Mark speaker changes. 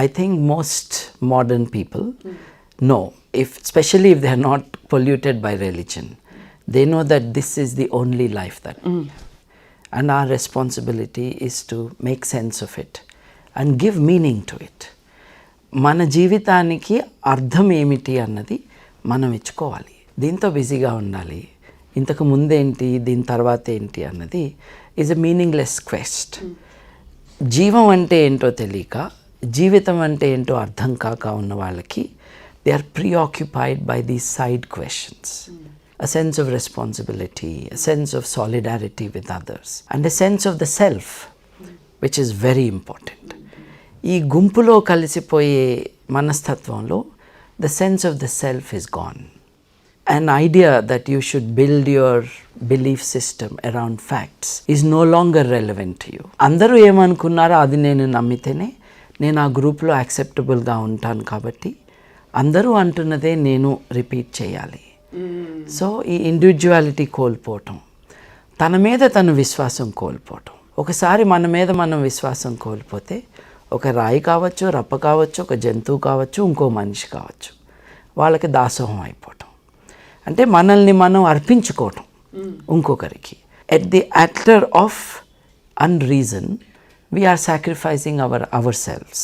Speaker 1: I think most modern people know, especially if they are not polluted by religion, they know that this is the only life that we have. And our responsibility is to make sense of it and give meaning to it. మన జీవితానికి అర్థం ఏమిటి అన్నది మనం ఇచ్చుకోవాలి. దీంతో బిజీగా ఉండాలి, ఇంతకు ముందేంటి దీని తర్వాత ఏంటి అన్నది ఈజ్ అ మీనింగ్లెస్ క్వెస్ట్. జీవం అంటే ఏంటో తెలియక, జీవితం అంటే ఏంటో అర్థం కాక ఉన్న వాళ్ళకి they are preoccupied by these side questions. A sense of responsibility, a sense of solidarity with others, and a sense of the self, which is very important. ఈ గుంపులో కలిసిపోయే మనస్తత్వంలో the sense of the self is gone. An idea that you should build your belief system around facts is no longer relevant to you. అందరూ ఏమనుకున్నారో అది నేను నమ్మితేనే నేను ఆ గ్రూప్లో యాక్సెప్టబుల్గా ఉంటాను, కాబట్టి అందరూ అంటున్నదే నేను రిపీట్ చేయాలి. సో ఈ ఇండివిజువాలిటీ కోల్పోవటం, తన మీద తను విశ్వాసం కోల్పోవటం. ఒకసారి మన మీద మనం విశ్వాసం కోల్పోతే ఒక రాయి కావచ్చు, రప్ప కావచ్చు, ఒక జంతువు కావచ్చు, ఇంకో మనిషి కావచ్చు, వాళ్ళకి దాసోహం అయిపోవటం అంటే మనల్ని మనం అర్పించుకోవటం ఇంకొకరికి. At the actor of unreason we are sacrificing hour selves.